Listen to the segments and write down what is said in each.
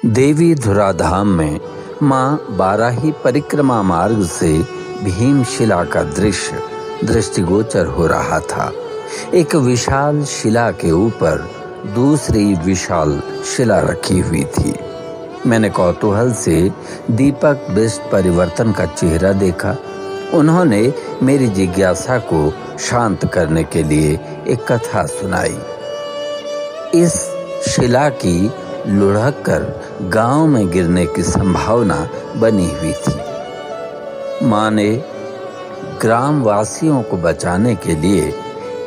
देवी धुराधाम में मां बाराही परिक्रमा मार्ग से भीमशिला का दृश्य दृष्टिगोचर हो रहा था। एक विशाल शिला के ऊपर दूसरी विशाल शिला रखी हुई थी। मैंने कौतूहल से दीपक बिष्ट परिवर्तन का चेहरा देखा। उन्होंने मेरी जिज्ञासा को शांत करने के लिए एक कथा सुनाई। इस शिला की लुढ़क कर गांव में गिरने की संभावना बनी हुई थी। मां ने ग्रामवासियों को बचाने के लिए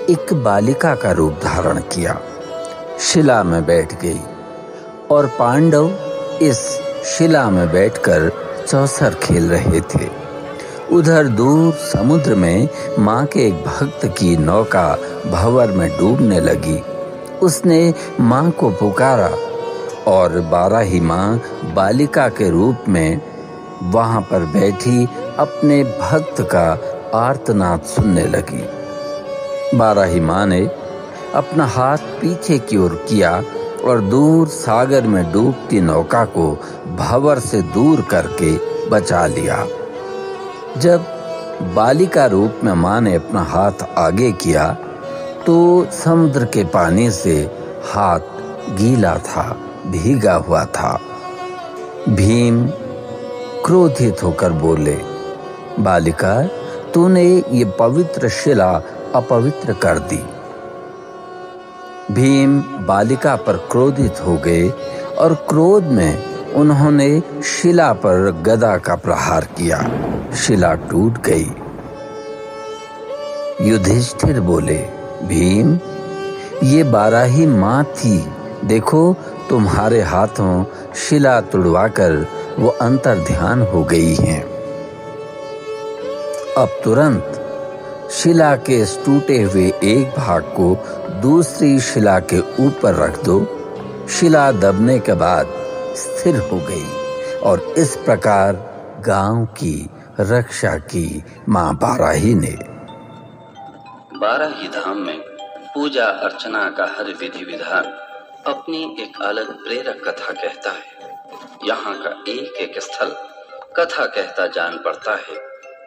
एक बालिका का रूप धारण किया, शिला में बैठ गई और पांडव इस शिला में बैठकर चौसर खेल रहे थे। उधर दूर समुद्र में मां के एक भक्त की नौका भंवर में डूबने लगी। उसने मां को पुकारा और बाराही मां बालिका के रूप में वहां पर बैठी अपने भक्त का आर्तनाद सुनने लगी। बाराही मां ने अपना हाथ पीछे की ओर किया और दूर सागर में डूबती नौका को भंवर से दूर करके बचा लिया। जब बालिका रूप में मां ने अपना हाथ आगे किया तो समुद्र के पानी से हाथ गीला था, भीगा हुआ था। भीम क्रोधित होकर बोले, बालिका, तूने ये पवित्र शिला अपवित्र कर दी। भीम बालिका पर क्रोधित हो गए और क्रोध में उन्होंने शिला पर गदा का प्रहार किया। शिला टूट गई। युधिष्ठिर बोले, भीम, ये बाराही मां थी। देखो, तुम्हारे हाथों शिला तुड़वाकर वो अंतर्ध्यान हो गई हैं। अब तुरंत शिला के इस टूटे हुए एक भाग को दूसरी शिला के ऊपर रख दो। शिला दबने के बाद स्थिर हो गई और इस प्रकार गांव की रक्षा की मां बाराही ने। बाराही धाम में पूजा अर्चना का हर विधि विधान अपनी एक अलग प्रेरक कथा कहता है। यहाँ का एक एक स्थल कथा कहता जान पड़ता है।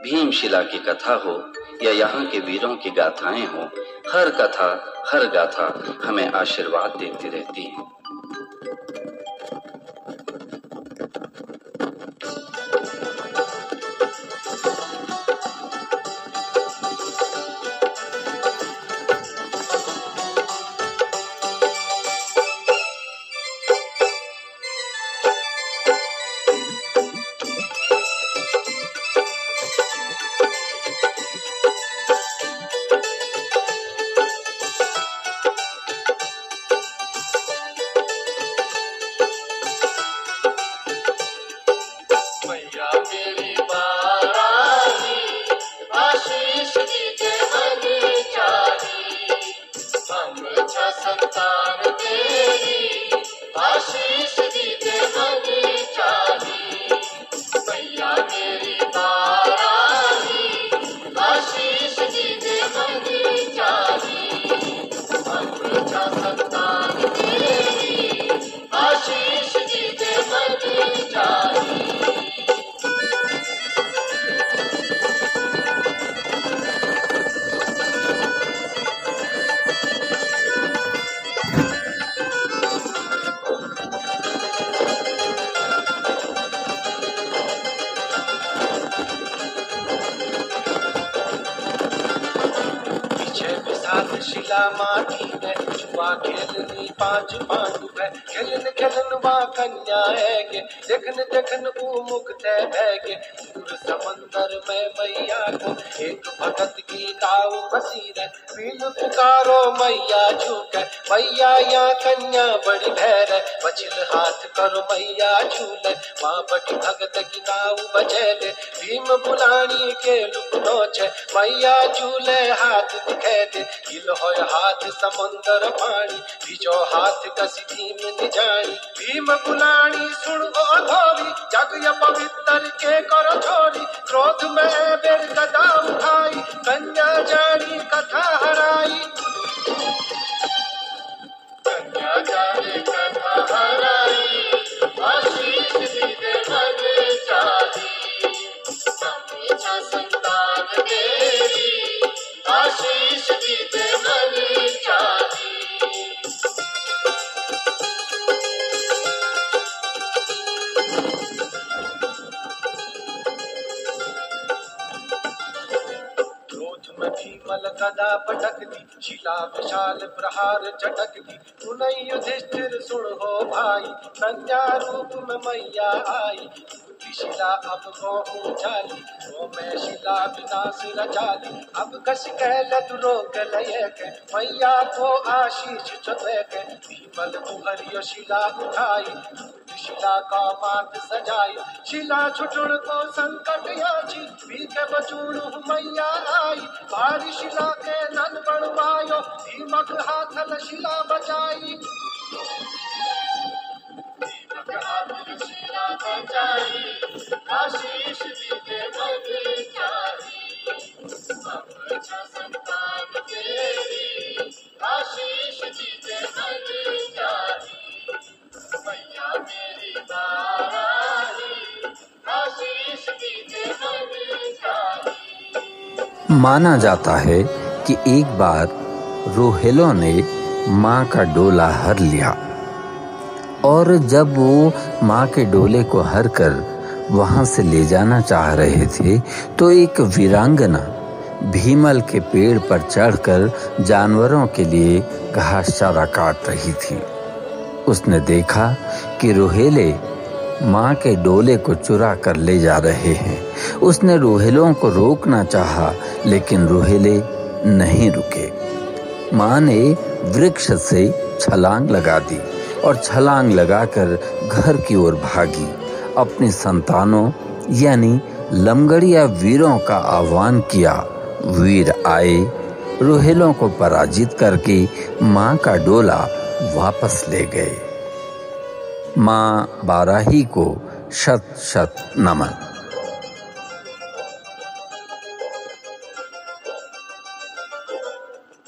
भीमशिला की कथा हो या यहाँ के वीरों की गाथाएं हो, हर कथा हर गाथा हमें आशीर्वाद देती रहती है। शिला माटी में छुआ खेलनी पांच पांडु है। खेलन खेलन वा कन्या है गे, देखन देखन ऊ मुक्त है गे। दूर समंदर में मैया को एक भगत की नाव बसी है। बिन पुकारो मैया झूके, मैया या कन्या बड़ी भैर। बचिल हाथ करो मैया झूले, माँ बड़ी भगत की नाव बचेले। भीम बुलानी के लुक नोचे, मैया झूले हाथ दिखे दे। गिल होय हाथ समुंदर पानी, बीजो हाथ कसी भीम निजानी। भीम बुलानी सुन ओ धोरी, जग य पवित्र के कर छोरी। क्रोध में बेर गदा उठाई, कन्या जानी कथा हराई। कन्या जानी कथा हराई। मैया पटक दी, शिला विशाल प्रहार चटक दी। सुनई युधिष्ठिर सुन हो भाई, कन्या रूप में मैया आई। शिला अब को जाली, वो मैं शिला विनाश रचाली। अब कस कहलत रोक लय के, मैया को आशीष चुते के। भीमल कुहरियो शिला उठाई, शिला का माथ सजाई। शिला छुटुण को संकट याची, भीखे बचूण मैया आई। भारी शिला के नन बनवायो, दीमक हाथल शिला बचाई। शिला बचाई, आशीष दीते मन जाई। अच्छा संतान तेरी, आशीष दीते मन जाई। मैया मेरी बाराही, आशीष दीते मन जाई। माना जाता है कि एक बार रोहेलों ने माँ का डोला हर लिया और जब वो माँ के डोले को हर कर वहाँ से ले जाना चाह रहे थे तो एक वीरांगना भीमल के पेड़ पर चढ़कर जानवरों के लिए घास चारा काट रही थी। उसने देखा कि रोहेले माँ के डोले को चुरा कर ले जा रहे हैं। उसने रोहेलों को रोकना चाहा, लेकिन रोहेले नहीं रुके। माँ ने वृक्ष से छलांग लगा दी और छलांग लगाकर घर की ओर भागी। अपनी संतानों यानी लमगड़िया वीरों का आह्वान किया। वीर आए, रोहेलों को पराजित करके माँ का डोला वापस ले गए। माँ बाराही को शत शत नमन।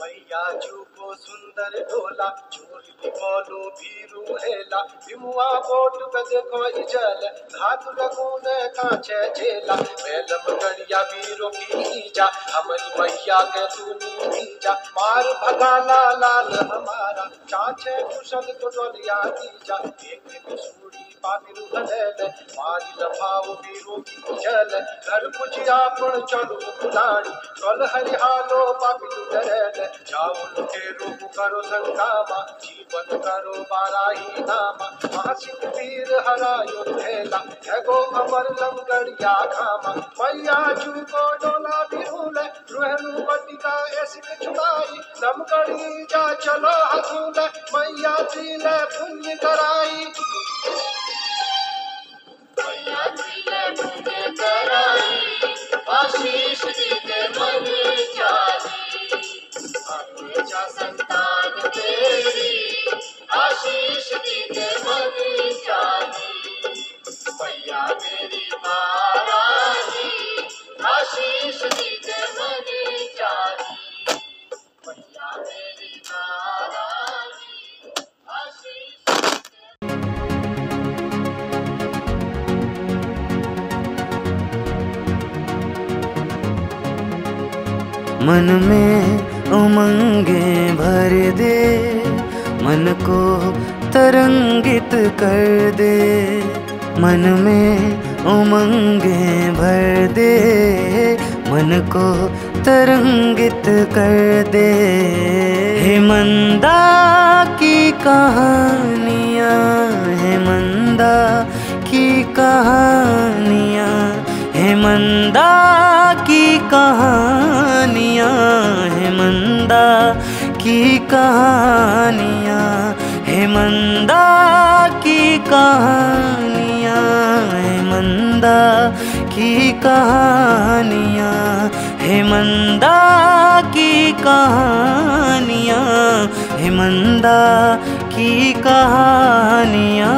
मैया जू को सुंदर डोला, चोरी बोलो भीरू हेला। भीमुआ बोट पे देखो इजल, धातु लगून कांचे झेला। मैलम गड़िया वीरों की ईजा, हमारी मैया के तूनी बीजा। मार भगाला लाल हमारा, चाचे कुशल तो डोलिया दीजा। एक सूरी पापिरू हलेल, मारी लफाओ वीरों की जल। घर पुजिया पुण चलू पुलानी, चल हरिहालो पापिरू डरेल। जाऊन के रूप करो संगामा, जीवन करो बाराही नामा। महासिंह वीर हरायो हेला, हैगो अमर लमगड़िया खामा। मैया जू को डोला बिरूल, रोहलू बटिका ऐसिक छुड़ाई। लमगड़ी जा चलो हथूल, मैया दिले पुण्य कराई। मैया दिले पुण्य कराई, आशीष दीते मन जाई। अच्छा संतान तेरी, आशीष दीते मन जाई। मैया मेरी बाराही, आशीष दीते मन जाई। मैया मेरी बाराही, आशीष। मन में उमंगे भर दे, मन को तरंगित कर दे। मन में उमंगे भर दे, मन को तरंगित कर दे। हे मंदा की कहानियाँ, हे मंदा की कहानियाँ, हे मंदा की कहानियाँ, हे मंदा की कहानियाँ, हे मंदा की कहानियाँ, हे मंदा की कहानियाँ, हे मंदा की कहानियाँ, हे मंदा की कहानियाँ।